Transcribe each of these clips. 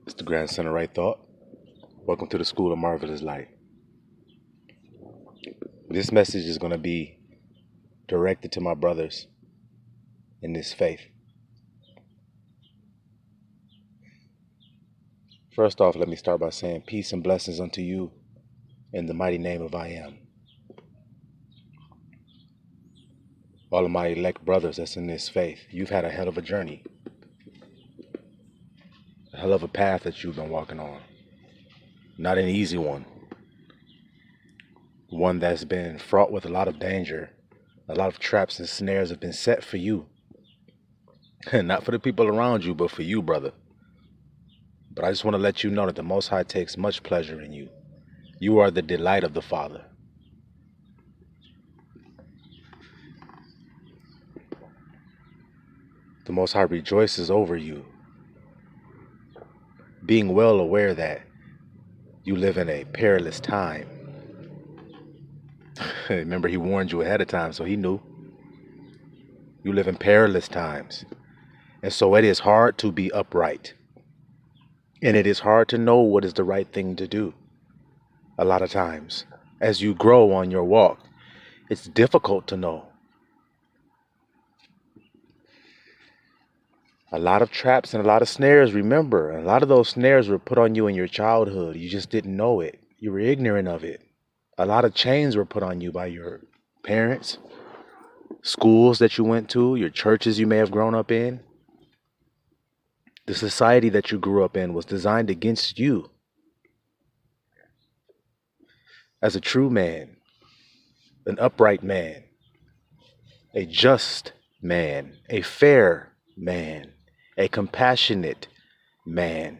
It's the grandson of right thought. Welcome to the School of Marvelous Light. This message is going to be directed to my brothers in this faith. First off, let me start by saying peace and blessings unto you in the mighty name of I Am. All of my elect brothers that's in this faith, you've had a hell of a journey, a hell of a path that you've been walking on. Not an easy one that's been fraught with a lot of danger. A lot of traps and snares have been set for you. Not for the people around you, but for you, brother. But I just want to let you know that the Most High takes much pleasure in you. You are the delight of the Father. The Most High rejoices over you, being well aware that you live in a perilous time. Remember, he warned you ahead of time, so he knew. You live in perilous times. And so it is hard to be upright. And it is hard to know what is the right thing to do. A lot of times, as you grow on your walk, it's difficult to know. A lot of traps and a lot of snares, remember. A lot of those snares were put on you in your childhood. You just didn't know it. You were ignorant of it. A lot of chains were put on you by your parents, schools that you went to, your churches you may have grown up in. The society that you grew up in was designed against you. As a true man, an upright man, a just man, a fair man, a compassionate man,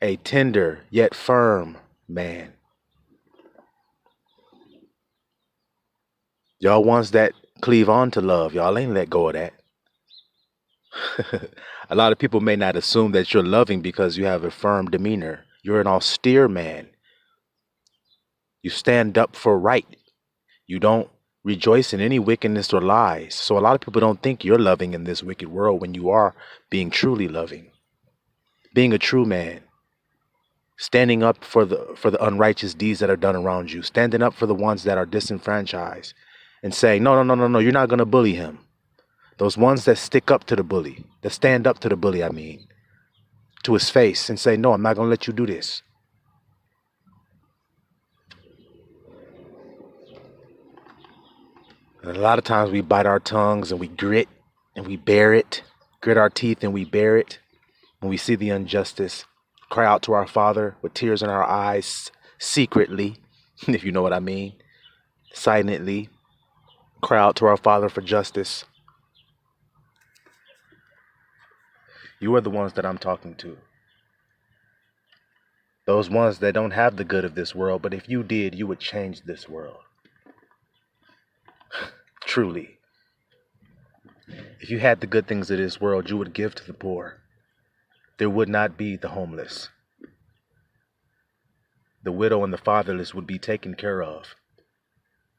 a tender yet firm man. Y'all ones that cleave on to love, y'all ain't let go of that. A lot of people may not assume that you're loving because you have a firm demeanor. You're an austere man. You stand up for right. You don't rejoice in any wickedness or lies. So a lot of people don't think you're loving in this wicked world when you are being truly loving. Being a true man. Standing up for the unrighteous deeds that are done around you. Standing up for the ones that are disenfranchised. And saying, no, you're not going to bully him. Those ones that stick up to the bully, that stand up to the bully, to his face and say, no, I'm not going to let you do this. And a lot of times we bite our tongues and we grit and we bear it, grit our teeth and we bear it. When we see the injustice, cry out to our Father with tears in our eyes, secretly, if you know what I mean, silently, cry out to our Father for justice. You are the ones that I'm talking to. Those ones that don't have the good of this world, but if you did, you would change this world. Truly. If you had the good things of this world, you would give to the poor. There would not be the homeless. The widow and the fatherless would be taken care of.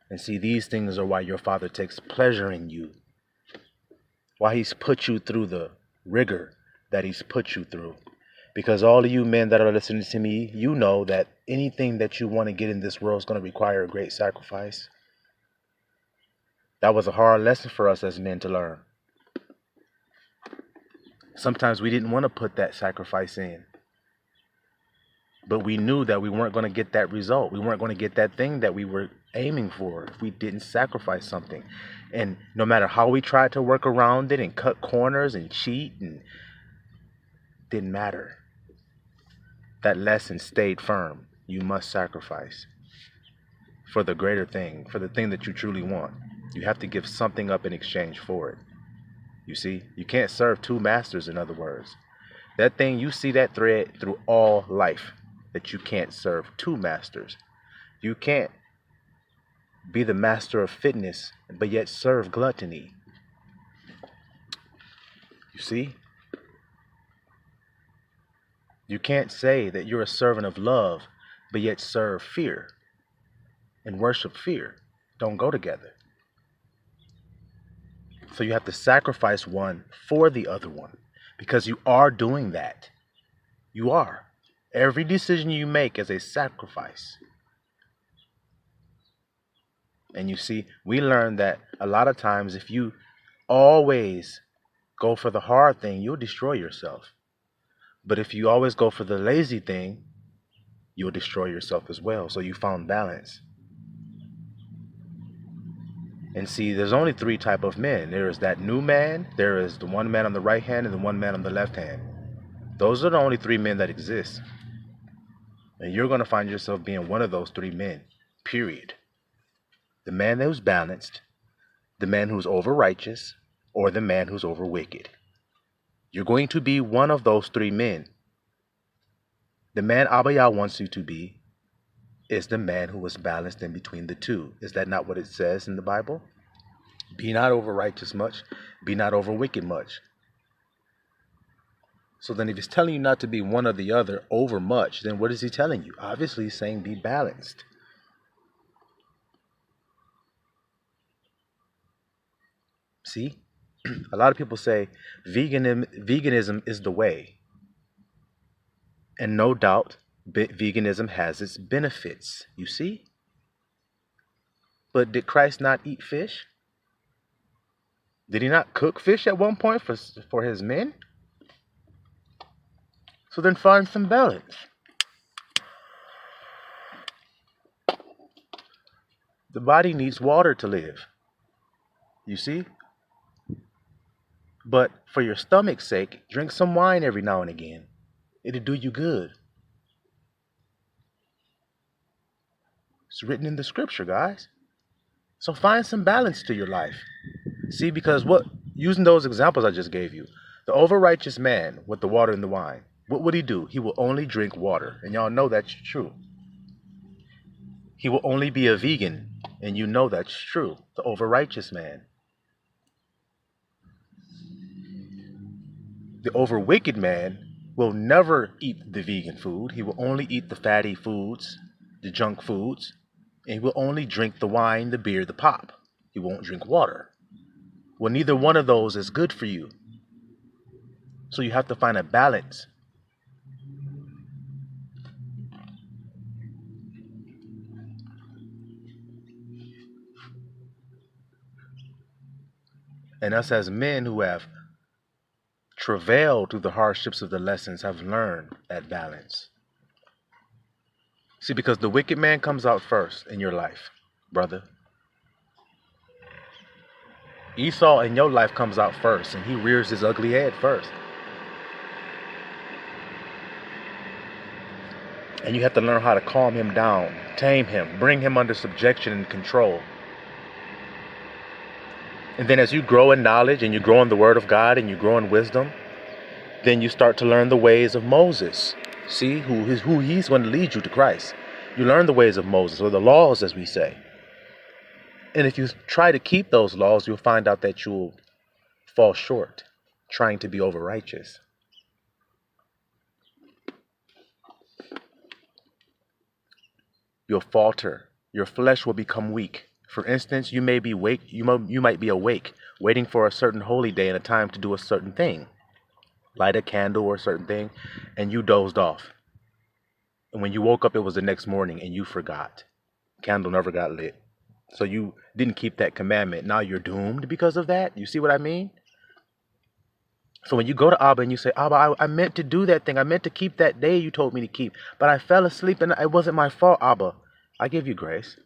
And see, these things are why your Father takes pleasure in you. Why he's put you through the rigor that he's put you through. Because all of you men that are listening to me, you know that anything that you want to get in this world is going to require a great sacrifice. That was a hard lesson for us as men to learn. Sometimes we didn't want to put that sacrifice in. But we knew that we weren't going to get that result. We weren't going to get that thing that we were aiming for if we didn't sacrifice something. And no matter how we tried to work around it and cut corners and cheat, and didn't matter. That lesson stayed firm. You must sacrifice for the greater thing, for the thing that you truly want. You have to give something up in exchange for it. You see, you can't serve two masters, in other words. That thing, you see that thread through all life, that you can't serve two masters. You can't be the master of fitness, but yet serve gluttony. You see? You can't say that you're a servant of love, but yet serve fear and worship fear. Don't go together. So you have to sacrifice one for the other one, because you are doing that. You are. Every decision you make is a sacrifice. And you see, we learned that a lot of times if you always go for the hard thing, you'll destroy yourself. But if you always go for the lazy thing, you'll destroy yourself as well. So you found balance. And see, there's only three type of men. There is that new man, there is the one man on the right hand, and the one man on the left hand. Those are the only three men that exist. And you're going to find yourself being one of those three men, period. The man who's balanced, the man who's over righteous, or the man who's over wicked. You're going to be one of those three men. The man Abba Yah wants you to be is the man who is balanced in between the two. Is that not what it says in the Bible? Be not over righteous much, be not over wicked much. So then if he's telling you not to be one or the other over much, then what is he telling you? Obviously he's saying be balanced. See? A lot of people say veganism is the way. And no doubt, veganism has its benefits, you see? But did Christ not eat fish? Did he not cook fish at one point for his men? So then find some balance. The body needs water to live, you see? But for your stomach's sake, drink some wine every now and again. It'll do you good. It's written in the scripture, guys. So find some balance to your life. See, because using those examples I just gave you, the over-righteous man with the water and the wine, what would he do? He will only drink water. And y'all know that's true. He will only be a vegan. And you know that's true. The over-righteous man. The over-wicked man will never eat the vegan food. He will only eat the fatty foods, the junk foods. And he will only drink the wine, the beer, the pop. He won't drink water. Well, neither one of those is good for you. So you have to find a balance. And us as men who have travailed through the hardships of the lessons have learned that balance. See, because the wicked man comes out first in your life, brother. Esau in your life comes out first, and he rears his ugly head first. And you have to learn how to calm him down, tame him, bring him under subjection and control. And then as you grow in knowledge and you grow in the word of God and you grow in wisdom, then you start to learn the ways of Moses. See, who he's going to lead you to Christ. You learn the ways of Moses, or the laws, as we say. And if you try to keep those laws, you'll find out that you'll fall short, trying to be over righteous. You'll falter. Your flesh will become weak. For instance, you might be awake, waiting for a certain holy day and a time to do a certain thing. Light a candle or a certain thing, and you dozed off. And when you woke up, it was the next morning, and you forgot. Candle never got lit. So you didn't keep that commandment. Now you're doomed because of that. You see what I mean? So when you go to Abba and you say, Abba, I meant to do that thing. I meant to keep that day you told me to keep. But I fell asleep and it wasn't my fault, Abba. I give you grace.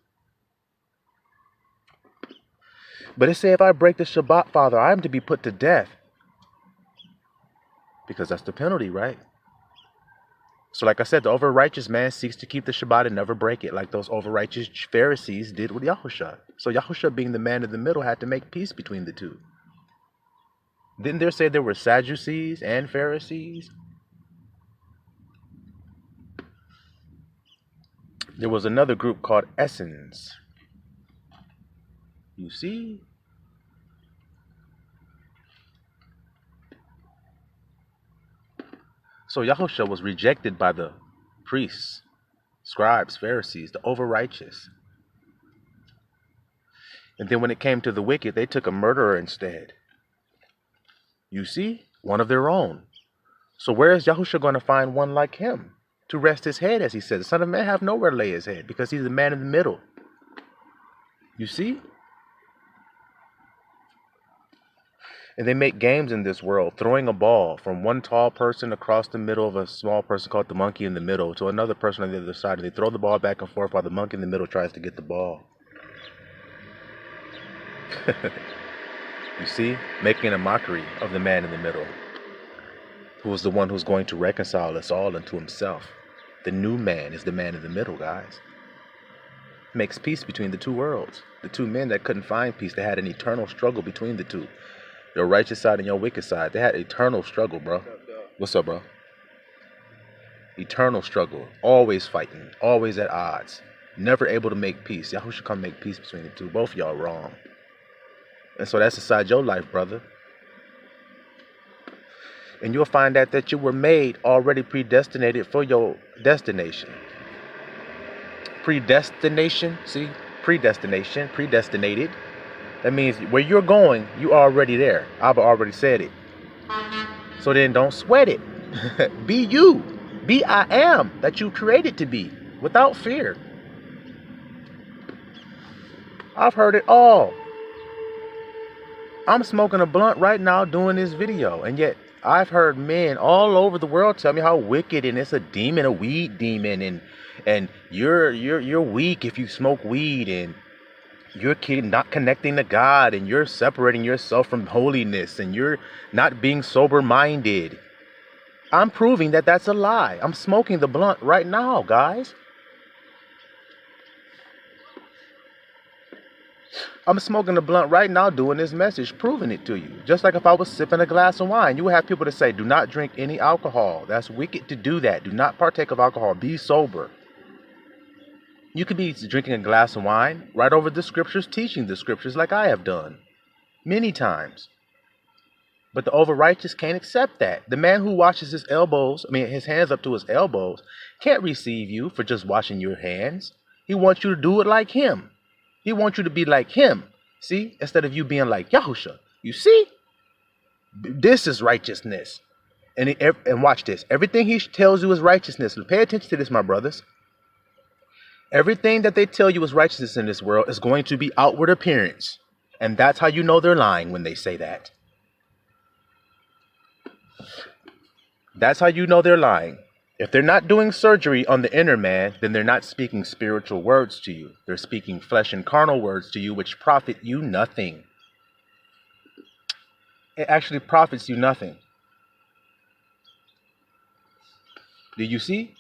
But it say if I break the Shabbat, Father, I am to be put to death. Because that's the penalty, right? So like I said, the over-righteous man seeks to keep the Shabbat and never break it, like those over-righteous Pharisees did with Yahusha. So Yahusha, being the man in the middle, had to make peace between the two. Didn't there say there were Sadducees and Pharisees? There was another group called Essenes. You see? So Yahusha was rejected by the priests, scribes, Pharisees, the over-righteous. And then when it came to the wicked, they took a murderer instead. You see? One of their own. So where is Yahusha going to find one like him to rest his head, as he said? The Son of Man have nowhere to lay his head because he's the man in the middle. You see? And they make games in this world, throwing a ball from one tall person across the middle of a small person called the monkey in the middle to another person on the other side. And they throw the ball back and forth while the monkey in the middle tries to get the ball. You see? Making a mockery of the man in the middle, who is the one who's going to reconcile us all unto himself. The new man is the man in the middle, guys. Makes peace between the two worlds. The two men that couldn't find peace, they had an eternal struggle between the two. Your righteous side and your wicked side. They had eternal struggle, bro. What's up, bro? Eternal struggle. Always fighting. Always at odds. Never able to make peace. Y'all should come make peace between the two. Both of y'all wrong. And so that's inside your life, brother. And you'll find out that you were made already predestinated for your destination. Predestination. See? Predestination. Predestinated. That means where you're going, you already there. Abba already said it. So then don't sweat it. Be you. Be I am that you created to be without fear. I've heard it all. I'm smoking a blunt right now doing this video. And yet I've heard men all over the world tell me how wicked and it's a demon, a weed demon. And you're weak if you smoke weed, and you're not connecting to God, and you're separating yourself from holiness, and you're not being sober-minded. I'm proving that that's a lie. I'm smoking the blunt right now, guys. I'm smoking the blunt right now doing this message, proving it to you. Just like if I was sipping a glass of wine. You would have people to say, do not drink any alcohol. That's wicked to do that. Do not partake of alcohol. Be sober. You could be drinking a glass of wine right over the scriptures, teaching the scriptures like I have done many times. But the over-righteous can't accept that. The man who washes his hands up to his elbows can't receive you for just washing your hands. He wants you to do it like him. He wants you to be like him. See? Instead of you being like Yahusha. You see? This is righteousness. And watch this. Everything he tells you is righteousness. Pay attention to this, my brothers. Everything that they tell you is righteousness in this world is going to be outward appearance. And that's how you know they're lying when they say that. That's how you know they're lying. If they're not doing surgery on the inner man, then they're not speaking spiritual words to you. They're speaking flesh and carnal words to you, which profit you nothing. It actually profits you nothing. Do you see?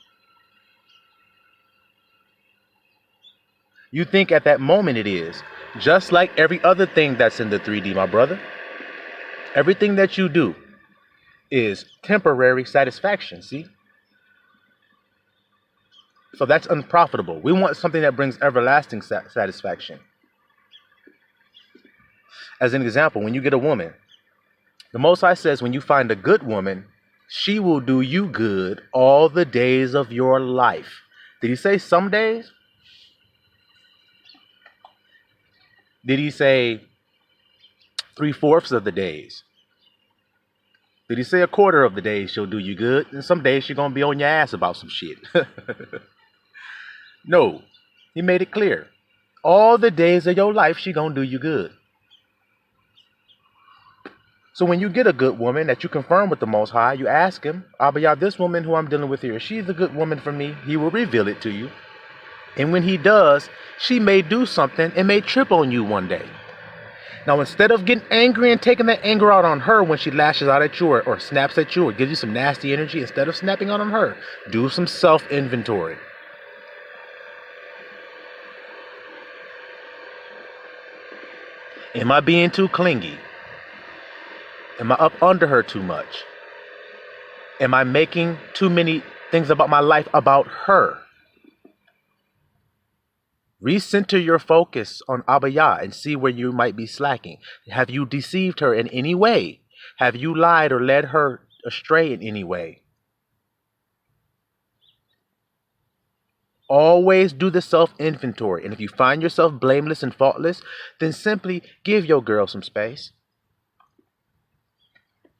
You think at that moment it is. Just like every other thing that's in the 3D, my brother. Everything that you do is temporary satisfaction, see? So that's unprofitable. We want something that brings everlasting satisfaction. As an example, when you get a woman, the Most High says when you find a good woman, she will do you good all the days of your life. Did he say some days? Did he say 3/4 of the days? Did he say a quarter of the days she'll do you good? And some days she's going to be on your ass about some shit. No, he made it clear. All the days of your life, she going to do you good. So when you get a good woman that you confirm with the Most High, you ask him, Abba Yah, this woman who I'm dealing with here, she's a good woman for me. He will reveal it to you. And when he does, she may do something and may trip on you one day. Now, instead of getting angry and taking that anger out on her when she lashes out at you or snaps at you or gives you some nasty energy, instead of snapping out on her, do some self-inventory. Am I being too clingy? Am I up under her too much? Am I making too many things about my life about her? Recenter your focus on Abba Yah and see where you might be slacking. Have you deceived her in any way? Have you lied or led her astray in any way? Always do the self-inventory. And if you find yourself blameless and faultless, then simply give your girl some space.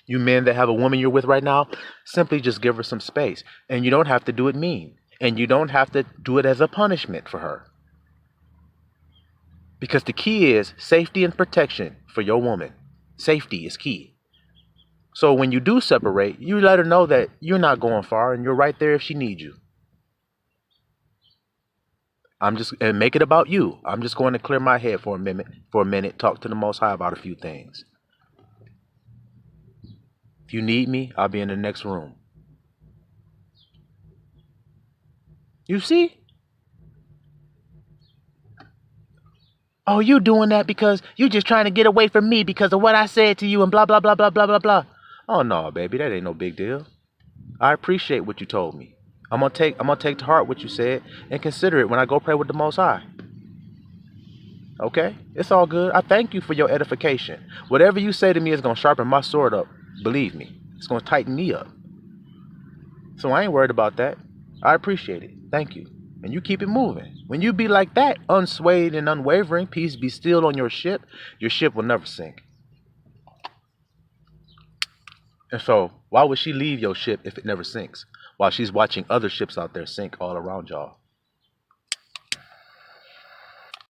You men that have a woman you're with right now, simply just give her some space. And you don't have to do it mean. And you don't have to do it as a punishment for her. Because the key is safety and protection for your woman. Safety is key. So when you do separate, you let her know that you're not going far and you're right there if she needs you. And make it about you. I'm just going to clear my head for a minute, talk to the Most High about a few things. If you need me, I'll be in the next room. You see? Oh, you doing that because you just trying to get away from me because of what I said to you and blah, blah, blah, blah, blah, blah, blah. Oh, no, baby, that ain't no big deal. I appreciate what you told me. I'm gonna take to heart what you said and consider it when I go pray with the Most High. Okay? It's all good. I thank you for your edification. Whatever you say to me is gonna sharpen my sword up. Believe me. It's gonna tighten me up. So I ain't worried about that. I appreciate it. Thank you. And you keep it moving. When you be like that, unswayed and unwavering, peace be still on your ship will never sink. And so, why would she leave your ship if it never sinks? While she's watching other ships out there sink all around y'all.